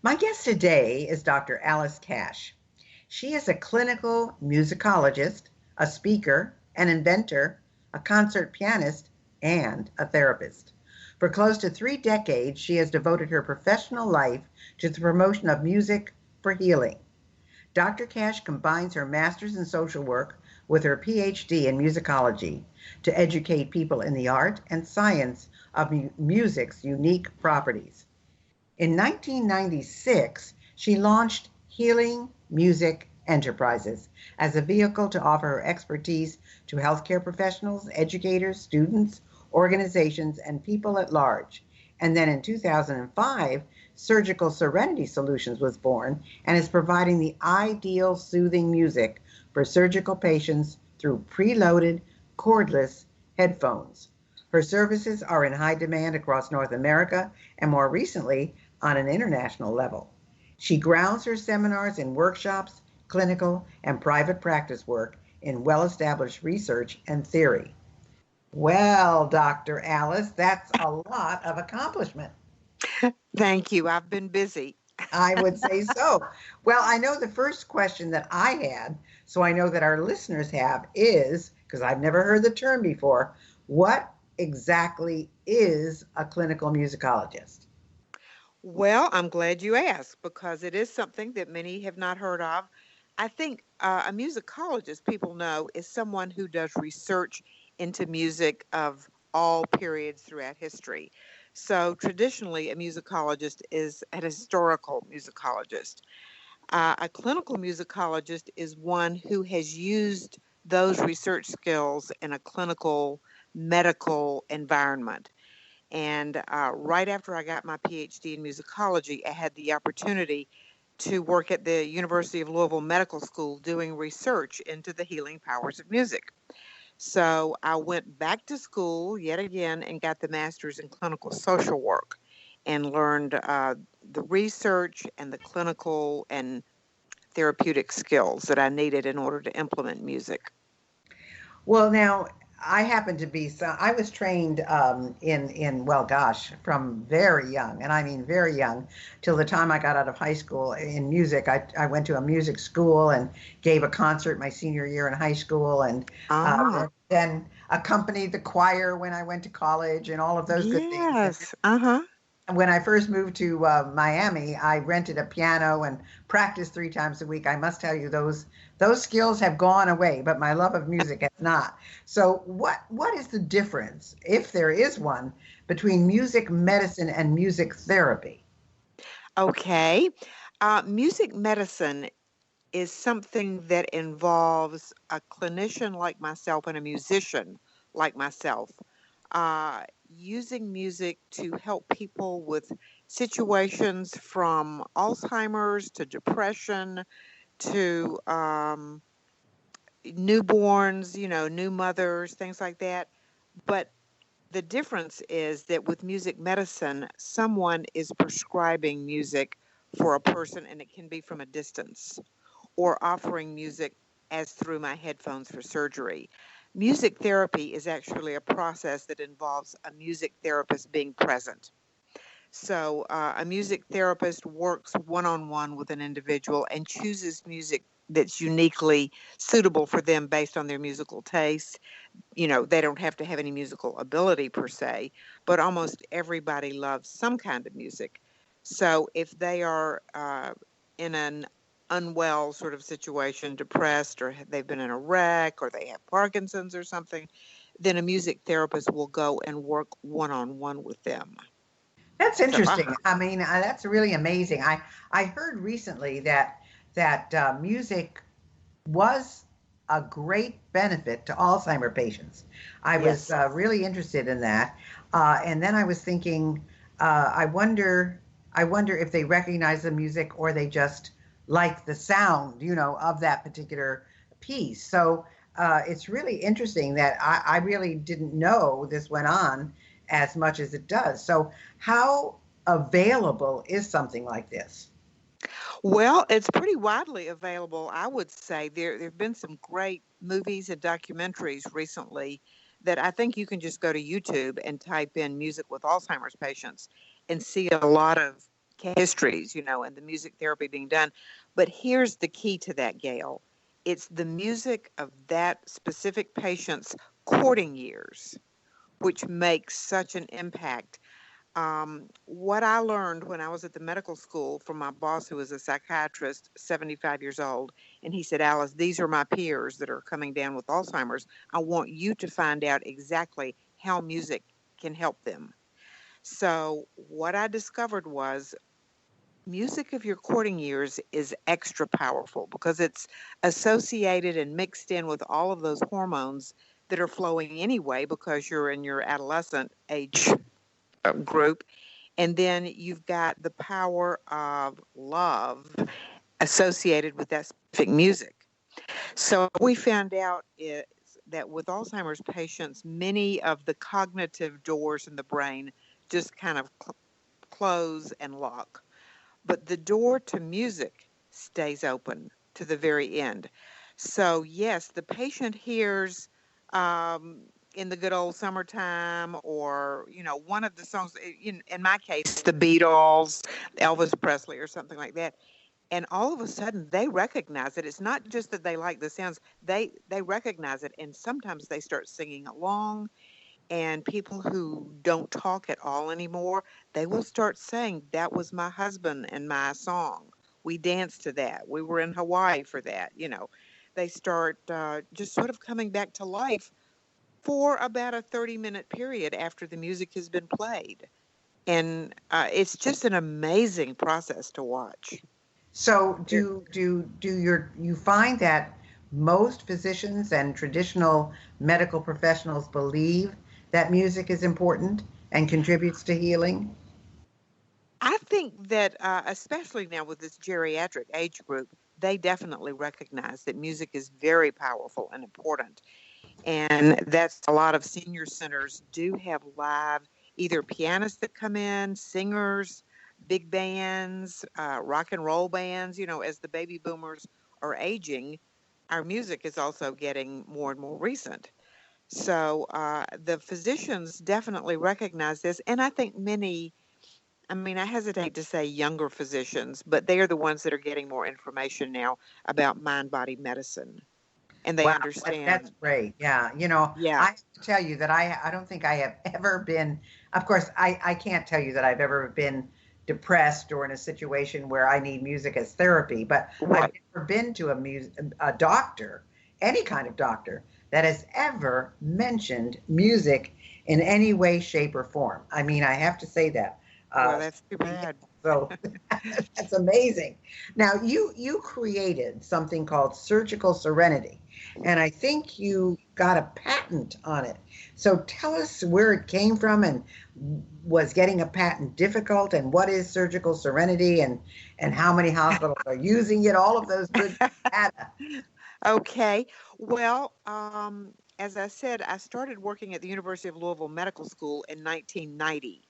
My guest today is Dr. Alice Cash. She is a clinical musicologist, a speaker, an inventor, a concert pianist, and a therapist. For close to 3 decades, she has devoted her professional life to the promotion of music for healing. Dr. Cash combines her master's in social work with her PhD in musicology to educate people in the art and science of music's unique properties. In 1996, she launched Healing Music Enterprises as a vehicle to offer her expertise to healthcare professionals, educators, students, organizations, and people at large. And then in 2005, Surgical Serenity Solutions was born and is providing the ideal soothing music for surgical patients through preloaded, cordless headphones. Her services are in high demand across North America and more recently on an international level. She grounds her seminars in workshops, clinical, and private practice work in well established research and theory. Well, Dr. Alice, that's a lot of accomplishment. Thank you. I've been busy. I would say so. Well, I know the first question that I had, so I know that our listeners have, is because I've never heard the term before, what exactly is a clinical musicologist? Well, I'm glad you asked because it is something that many have not heard of. I think a musicologist, people know, is someone who does research into music of all periods throughout history. So traditionally, a musicologist is an historical musicologist. A clinical musicologist is one who has used those research skills in a clinical medical environment. And right after I got my PhD in musicology, I had the opportunity to work at the University of Louisville Medical School doing research into the healing powers of music. So I went back to school yet again and got the master's in clinical social work and learned the research and the clinical and therapeutic skills that I needed in order to implement music. Well, now I happen to be so I was trained in well, gosh, from very young, and I mean very young, till the time I got out of high school in music. I went to a music school and gave a concert my senior year in high school, and Ah, then accompanied the choir when I went to college, and all of those good things. And yes. Uh huh. when I first moved to Miami, I rented a piano and practiced 3 times a week. I must tell you, those skills have gone away, but my love of music has not. So, what is the difference, if there is one, between music medicine and music therapy? Okay. Music medicine is something that involves a clinician like myself and a musician like myself using music to help people with situations from Alzheimer's to depression to newborns, new mothers, things like that. But the difference is that with music medicine, someone is prescribing music for a person, and it can be from a distance, or offering music as through my headphones for surgery. Music therapy is actually a process that involves a music therapist being present. So, a music therapist works one on one with an individual and chooses music that's uniquely suitable for them based on their musical taste. They don't have to have any musical ability per se, but almost everybody loves some kind of music. So if they are in an unwell sort of situation, depressed, or they've been in a wreck, or they have Parkinson's or something, then a music therapist will go and work one on one with them. That's So, interesting. I mean, that's really amazing. I heard recently that music was a great benefit to Alzheimer patients. I was yes. really interested in that, and then I was thinking, I wonder if they recognize the music or they just like the sound, of that particular piece. So it's really interesting that I really didn't know this went on as much as it does. So how available is something like this? Well, it's pretty widely available, I would say. There have been some great movies and documentaries recently that I think you can just go to YouTube and type in music with Alzheimer's patients and see a lot of histories, and the music therapy being done. But here's the key to that, Gail. It's the music of that specific patient's courting years, which makes such an impact. What I learned when I was at the medical school from my boss, who was a psychiatrist, 75 years old, and he said, Alice, these are my peers that are coming down with Alzheimer's. I want you to find out exactly how music can help them. So what I discovered was music of your courting years is extra powerful because it's associated and mixed in with all of those hormones that are flowing anyway because you're in your adolescent age group. And then you've got the power of love associated with that specific music. So what we found out is that with Alzheimer's patients, many of the cognitive doors in the brain just kind of close and lock. But the door to music stays open to the very end. So, yes, the patient hears in the good old summertime or, one of the songs, in my case, the Beatles, Elvis Presley, or something like that. And all of a sudden they recognize it. It's not just that they like the sounds, they recognize it. And sometimes they start singing along. And people who don't talk at all anymore, they will start saying, that was my husband and my song. We danced to that. We were in Hawaii for that. They start just sort of coming back to life for about a 30-minute period after the music has been played. And it's just an amazing process to watch. So you find that most physicians and traditional medical professionals believe that music is important and contributes to healing? I think that, especially now with this geriatric age group, they definitely recognize that music is very powerful and important. And that's a lot of senior centers do have live, either pianists that come in, singers, big bands, rock and roll bands. As the baby boomers are aging, our music is also getting more and more recent. So the physicians definitely recognize this. And I think many, I mean, I hesitate to say younger physicians, but they are the ones that are getting more information now about mind body medicine. And they Wow, that's understand. great. Yeah. I Yeah. have to tell you that I don't think I have ever been, of course, I can't tell you that I've ever been depressed or in a situation where I need music as therapy, but I've Right. never been to a doctor, any kind of doctor, that has ever mentioned music in any way, shape, or form. I mean, I have to say that. Well, Uh, that's too bad. so that's amazing. Now, you created something called Surgical Serenity, and I think you got a patent on it. So tell us where it came from, and was getting a patent difficult, and what is Surgical Serenity, and how many hospitals are using it, all of those good data. Okay. Well, as I said, I started working at the University of Louisville Medical School in 1990.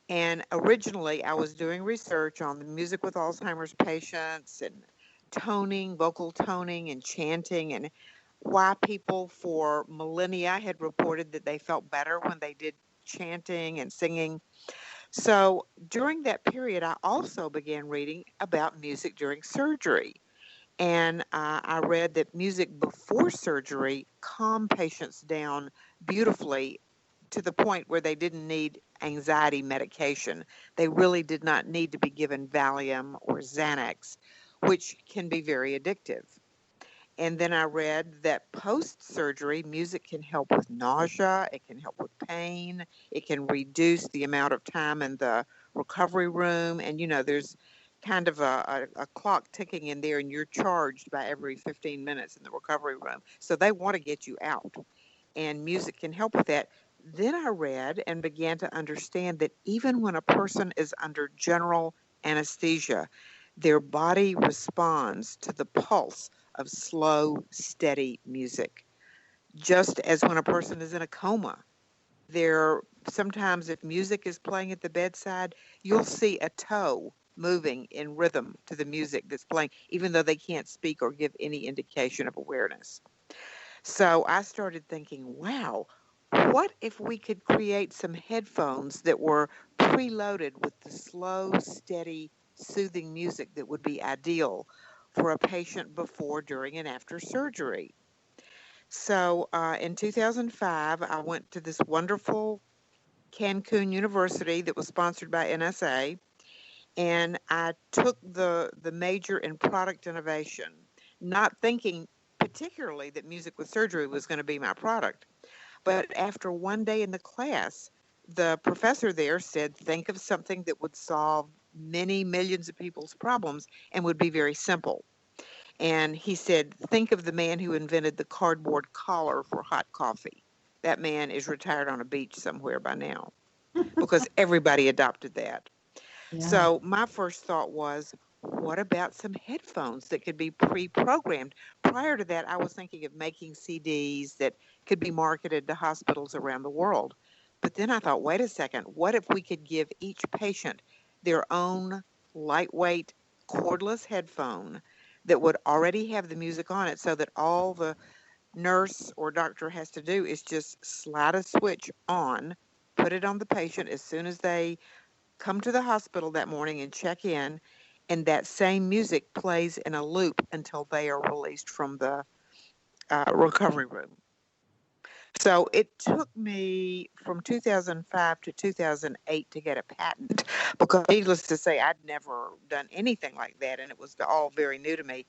And originally, I was doing research on the music with Alzheimer's patients and toning, vocal toning, and chanting, and why people for millennia had reported that they felt better when they did chanting and singing. So during that period, I also began reading about music during surgery. And I read that music before surgery calmed patients down beautifully to the point where they didn't need anxiety medication. They really did not need to be given Valium or Xanax, which can be very addictive. And then I read that post surgery, music can help with nausea, it can help with pain, it can reduce the amount of time in the recovery room. And, there's kind of a clock ticking in there, and you're charged by every 15 minutes in the recovery room. So they want to get you out, and music can help with that. Then I read and began to understand that even when a person is under general anesthesia, their body responds to the pulse of slow, steady music. Just as when a person is in a coma, there sometimes if music is playing at the bedside, you'll see a toe moving in rhythm to the music that's playing, even though they can't speak or give any indication of awareness. So I started thinking, wow, what if we could create some headphones that were preloaded with the slow, steady, soothing music that would be ideal for a patient before, during, and after surgery. So in 2005, I went to this wonderful Cancun University that was sponsored by NSA, and I took the major in product innovation, not thinking particularly that music with surgery was going to be my product. But after one day in the class, the professor there said, think of something that would solve many millions of people's problems and would be very simple. And he said, think of the man who invented the cardboard collar for hot coffee. That man is retired on a beach somewhere by now because everybody adopted that. Yeah. So my first thought was, what about some headphones that could be pre-programmed? Prior to that, I was thinking of making CDs that could be marketed to hospitals around the world. But then I thought, wait a second, what if we could give each patient their own lightweight cordless headphone that would already have the music on it, so that all the nurse or doctor has to do is just slide a switch on, put it on the patient as soon as they come to the hospital that morning and check in, and that same music plays in a loop until they are released from the recovery room. So it took me from 2005 to 2008 to get a patent because, needless to say, I'd never done anything like that, and it was all very new to me.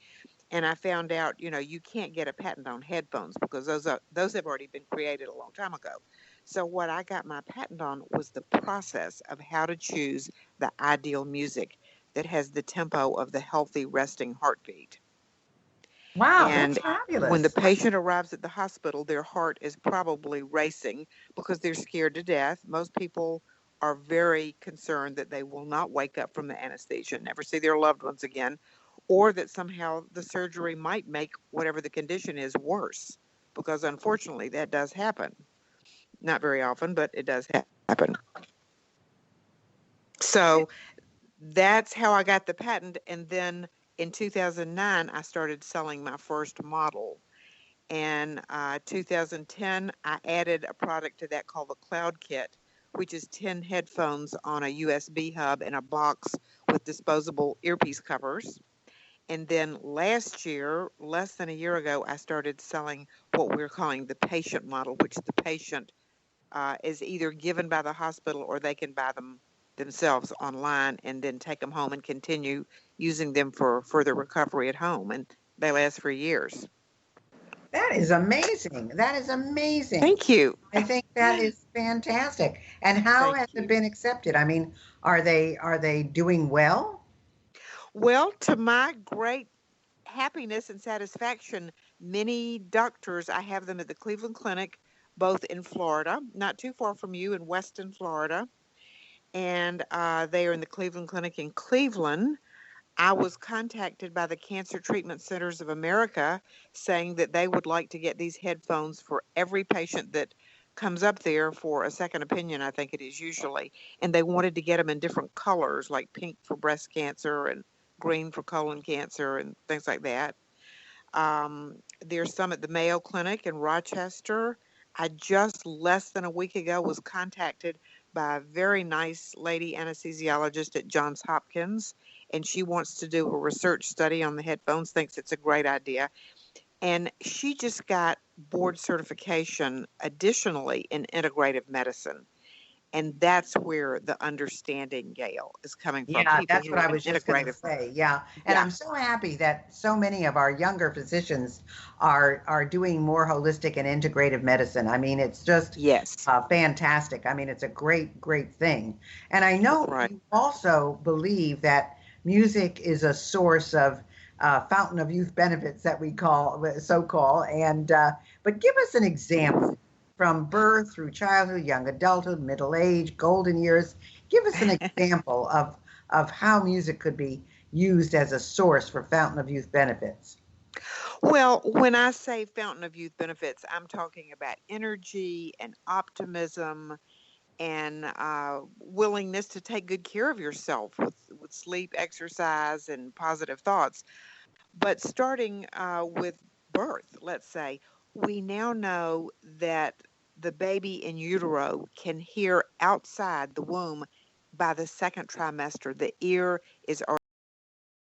And I found out, you can't get a patent on headphones because those have already been created a long time ago. So what I got my patent on was the process of how to choose the ideal music that has the tempo of the healthy resting heartbeat. Wow, that's And when the fabulous. patient arrives at the hospital, their heart is probably racing because they're scared to death. Most people are very concerned that they will not wake up from the anesthesia, never see their loved ones again, or that somehow the surgery might make whatever the condition is worse, because unfortunately that does happen. Not very often, but it does happen. So that's how I got the patent. And then in 2009, I started selling my first model. And 2010, I added a product to that called the Cloud Kit, which is 10 headphones on a USB hub in a box with disposable earpiece covers. And then last year, less than a year ago, I started selling what we're calling the patient model, which the patient is either given by the hospital or they can buy them themselves online and then take them home and continue using them for further recovery at home. And they last for years. That is amazing. That is amazing. Thank you. I think that is fantastic. And how Thank has it you. been accepted? I mean, are they doing well? Well, to my great happiness and satisfaction, many doctors, I have them at the Cleveland Clinic, both in Florida, not too far from you in Weston, Florida. And they are in the Cleveland Clinic in Cleveland. I was contacted by the Cancer Treatment Centers of America saying that they would like to get these headphones for every patient that comes up there for a second opinion, I think it is usually. And they wanted to get them in different colors, like pink for breast cancer and green for colon cancer and things like that. There's some at the Mayo Clinic in Rochester. I just less than a week ago was contacted by a very nice lady anesthesiologist at Johns Hopkins, and she wants to do a research study on the headphones, thinks it's a great idea. And she just got board certification additionally in integrative medicine. And that's where the understanding, Gail, is coming from. Yeah, People that's who what are I in was just going to integrative. say. Yeah, and Yeah. I'm so happy that so many of our younger physicians are doing more holistic and integrative medicine. I mean, it's just Yes. fantastic. I mean, it's a great thing. And I know Right. you also believe that music is a source of fountain of youth benefits that we call so call. And but give us an example from birth through childhood, young adulthood, middle age, golden years. Give us an example of how music could be used as a source for fountain of youth benefits. Well, when I say fountain of youth benefits, I'm talking about energy and optimism and willingness to take good care of yourself with sleep, exercise, and positive thoughts. But starting with birth, let's say, we now know that the baby in utero can hear outside the womb by the second trimester, the ear is